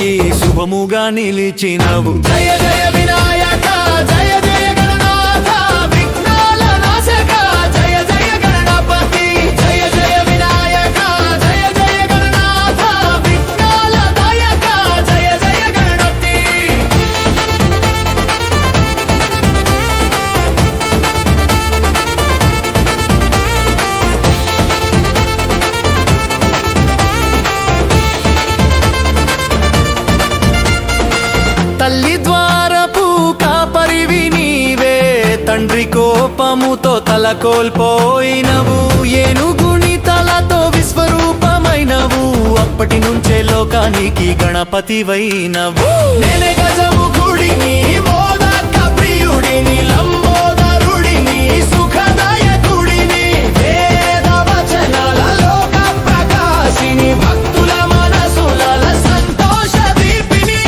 అందరికీ శుభముగా నిలిచినవు. జయ జయ వినాయక జయ జయ గణనాథ విఘ్నాల నాశక జయ జయ గణపతి జయ జయ వినాయక జయ జయ గణనాథ విఘ్నాల దాయక జయ జయ గణపతి. తల్లి ద్వారపు కాపరివి నీవే, తండ్రి కోపముతో తలకోల్పోయినవు, ఏనుగుని తలతో విశ్వరూపమైనవు, అప్పటి నుంచే లోకానికి గణపతివైనవు. నేనే గజముఖుడిని మోదక ప్రియుడిని లంబోదరుడిని సుఖదాయకుడిని వేద వచనాల లోక ప్రకాశిని భక్తుల మనసుల సంతోష దీపిని.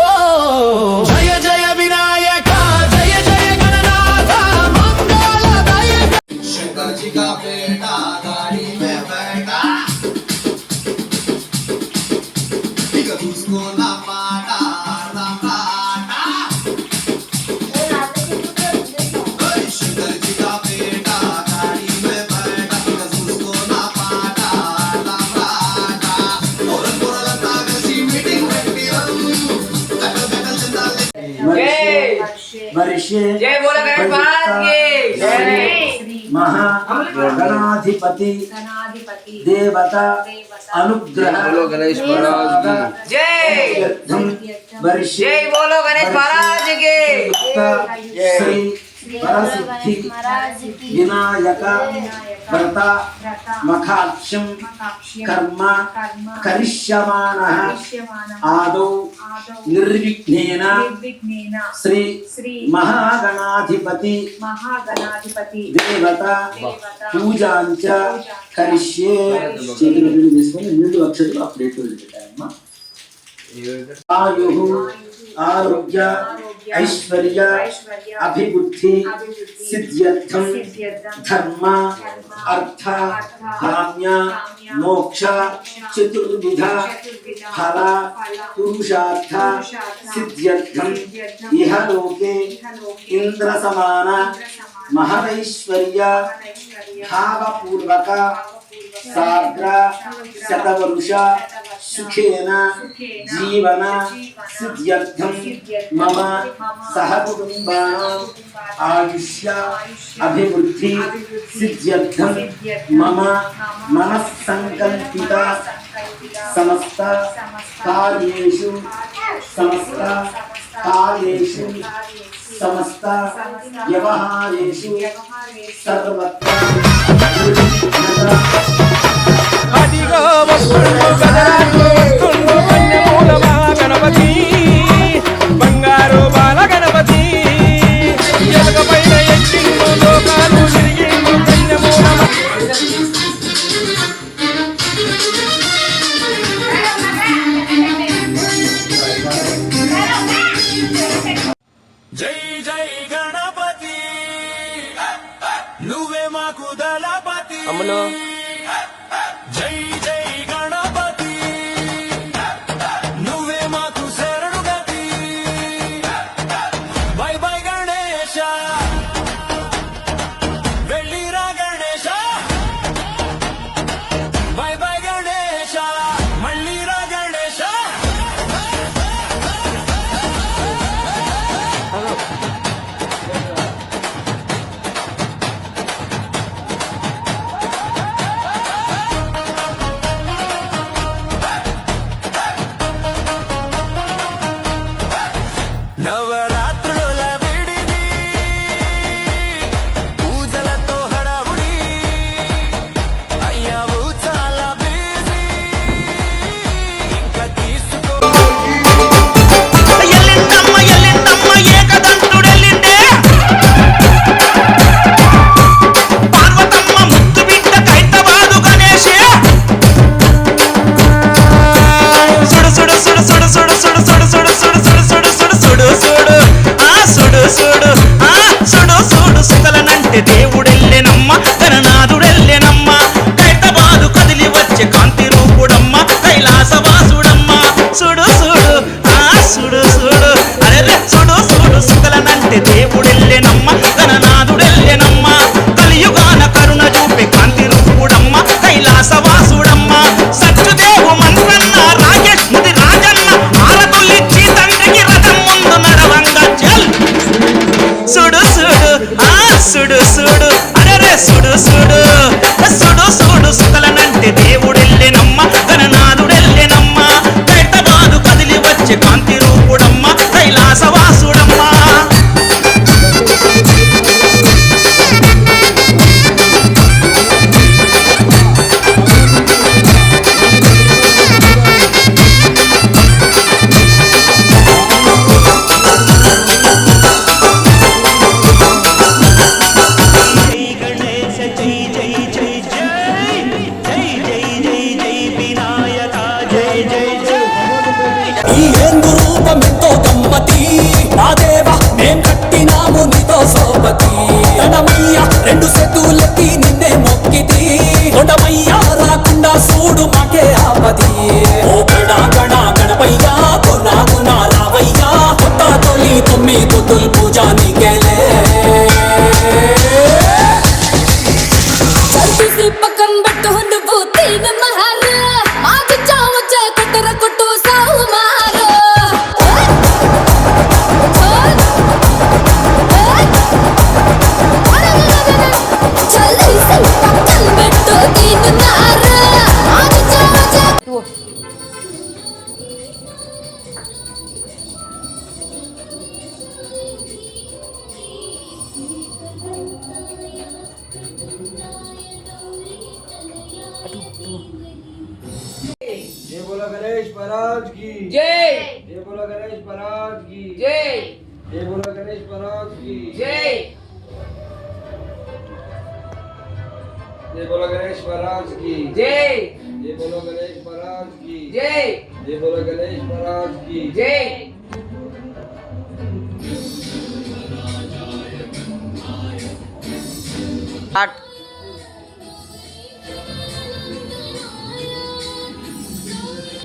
ఓ జయ జయ వినాయక జయ జయ గణనాథ మంగళదాయక. शंकर जी का बेटा गाड़ी में बैठा, उसको ना पाटा ना पाटा। शंकर जी का बेटा गाड़ी में बैठा, उसको ना पाटा ना पाटा। और बोलता किसी मीटिंग में जय बोलो गणेश महाराज की जय। महा गणाधिपति देवता अनुग्रह बोलो गणेश महाराज की जय। जय बोलो गणेश महाराज की श्री परसिद्धि विनायक व्रत मखाक्षं कर्म करिष्यमाणः आदौ निर्विघ्नेन श्री महागणाधिपति देवता पूजांच करिष्ये. आयुः आरोग्य ऐश्वर्य अभिवृद्धि सिद्ध्यर्थं धर्म अर्थ काम्य मोक्ष चतुर्विध फल पुरुषार्थ सिद्ध्यर्थं इह लोके इंद्र समान महदैश्वर्य भावपूर्वक साग्र शतवर्ष सुखेन जीवन सिद्ध्यर्थं मम सहकुटुम्बानां आयुष्य अभिवृद्धि सिद्ध्यर्थं मम मनस्संकल्पित समस्त कार्येषु समस्त व्यवहारेषु सर्वत्र అదిగో వస్తుండు గజరాజు వస్తుండు కన్యమూలమా గణపతి బంగారు బాల గణపతి ఎలుకపైన ఎక్కిండు లోకాలు తిరిగిండు కన్యమూలమా. జై జై గణపతి నువ్వే మాకు దళపతి. అమ్మలో జై జై గణపతి నువ్వే మాకు శరణు గతి. బై బై గణేశ వెళ్ళిరా గణేశ, బై బై గణేశ మళ్ళీరా గణేశ. సుడు సుడు అరే సుడు సుడు సుడు సుడు సుకలనంటే దేవుడెల్లెనమ్మ గణనాథుడెల్లెనమ్మ కైతబాదు కదిలి వచ్చే కాంతి రూపుడమ్మ కైలాసవాసుడమ్మ ఈ ఏందు రూపమెంతో గమ్మతి నా దేవా మేం కట్టినాము నీతో సోపతి గణమయ్య రెండు సెతులెత్తి నిన్నే మొక్కితి కొండమయ్య రాకుండా చూడు మాకే ఆపతి ఓ గణ గణ గణపయ్య గుణ గుణ రావయ్య కొత్త తొలి తొమ్మి కొద్దుల్ పూజ నీకేలే చల్తీసి పక్కన పెట్టు నువ్వు తీన మహార మాకు చావచ్చే కొట్టర కొట్టు సావు మారు చల్తీసి పక్కన పెట్టు తీన మహార మాకు చావచ్చే जय बोला गणेश महाराज की जय जय बोला गणेश महाराज की जय जय बोला गणेश महाराज की जय जय बोला गणेश महाराज की जय जय बोला गणेश महाराज की जय जय बोला गणेश महाराज की जय आठ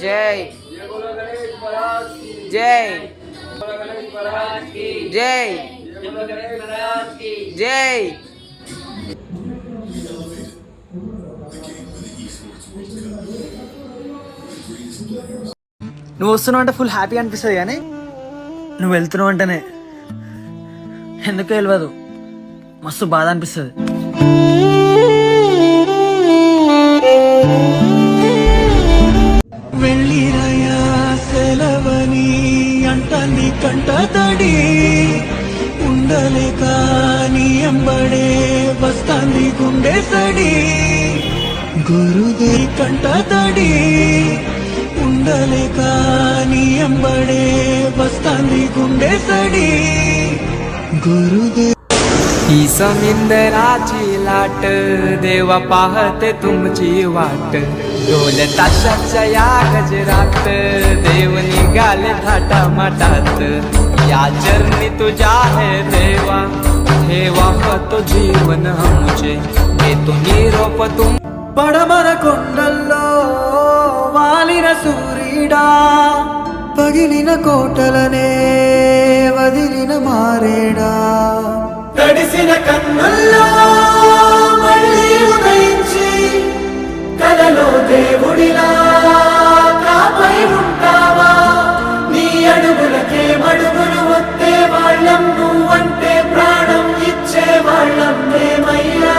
जय जय बोला गणेश महाराज की जय बोला गणेश महाराज की जय जय बोला गणेश महाराज की जय నువ్వు వస్తున్నావు అంటే ఫుల్ హ్యాపీ అనిపిస్తుంది కానీ నువ్వు వెళ్తున్నావు అంటేనే ఎందుకు తెలియదు మస్తు బాధ అనిపిస్తుంది. వెళ్ళిరయా సెలవని అంటని కంట తడి ఉండలేక నీ ఎంబడే వస్తాంది గుండె సడి గురుదే కంట తడి ఉండలేక నీ ఎంబడే వస్తాంది गुंडे सडी गुरुदेव ही समिंदराची लाट देवा पाहते तुमची वाट ढोल ताशाच्या या गजरात देव निघाले थाटा माटात या चरणी तुझ्या है देवा ठेवा तो जीवन हमचे देतो निरोप तुम పడమర కొండల్లో వాలిన సూర్యుడా పగిలిన కోటలనే వదిలిన మారేడా తడిసిన కన్నుల్లో మళ్ళీ ఉదయించి కలలో దేవుడిలా కాపై ఉంటావా నీ అడుగులకే మడుగులు వస్తే వాళ్ళం నువ్వంటే ప్రాణం ఇచ్చే వాళ్ళం మేమయ్యా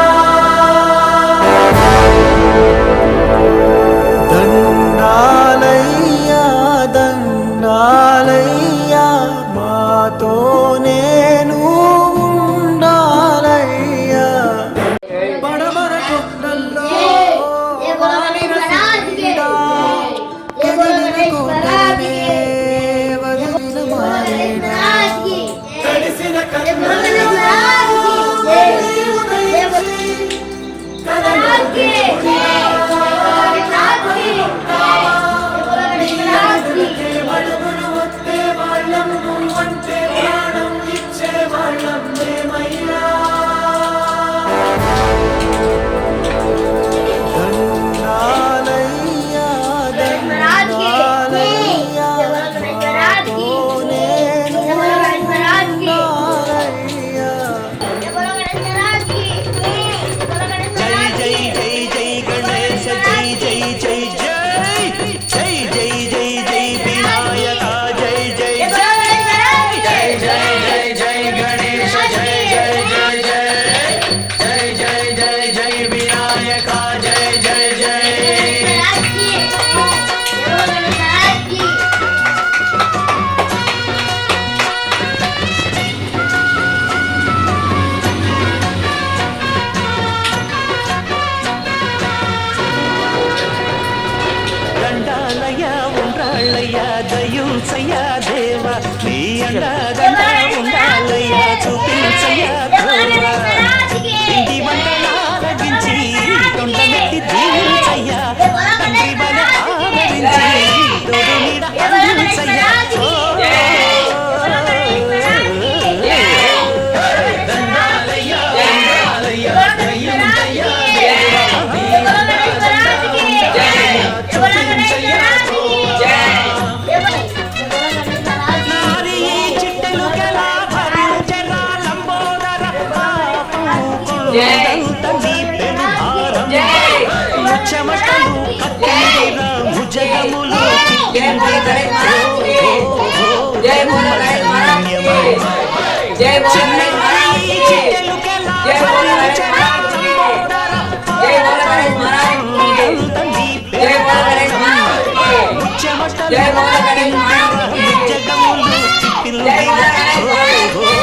దండాలయ్యా దండాలయ్యా మాతో నేను ఉండాలయ్యా దీవించయ్యా దేవా నీ అండదండ ఉండాలయ్యా చూపించయ్యా దేవా ఇంటి వంటలారగించి తొండమెత్తి దీవించయ్యా తండ్రి బల ఆదరించి తోడు నీడ అందించయ్యా దండాలయ్యా దండాలయ్యా దయ్యుంచయ్యా నారీ చిట్టెలు గలా భరించెరా లంబోదర పాపంత నీ పెనుభారం చెమటలు కక్కిందిరా భుజగములు చిక్కిందిరా జై బోలో గణేష్ మహారాజ్ కి జై బోలో గణేష్ మహారాజ్ కి జై బోలో గణేష్ మహారాజ్ కి జై బోలో గణేష్ మహారాజ్ కి జై బోలో గణేష్ మహారాజ్ కి జై బోలో గణేష్ మహారాజ్ కి జై బోలో గణేష్ మహారాజ్ కి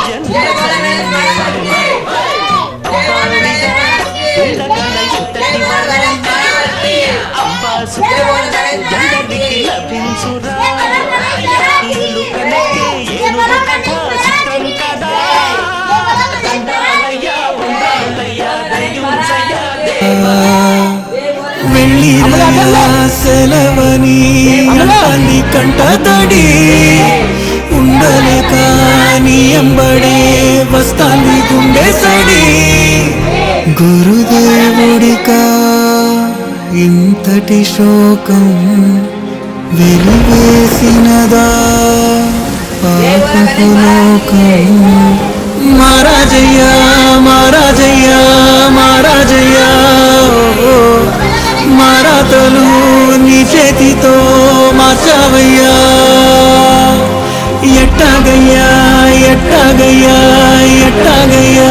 జై బోలో గణేష్ మహారాజ్ కి జై బోలో గణేష్ మహారాజ్ కి జై బోలో గణేష్ మహారాజ్ కి అబ్బాసు అందరికి లభించురా ఏలు కనకే ఏనుగు కథ చిత్రం కదా దండాలయ్యా ఉండాలయ్యా దయ్యుంచయ్యా దేవా వెళ్ళి సెలవని అంటాన్ని కంట తడి ఉండలేక నీ అంబడే వస్తాంది గుండె సడి గురుదేవుడికా ఇంతటి శోకం వెలివేసినదా పాపపు లోకం మహారాజయ్యా మహారాజయ్యా మహారాజయ్యా మారాతలు నీ చేతితో మార్చావయ్యా ఎట్టాగయ్యా ఎట్టాగయ్యా ఎట్టాగయ్యా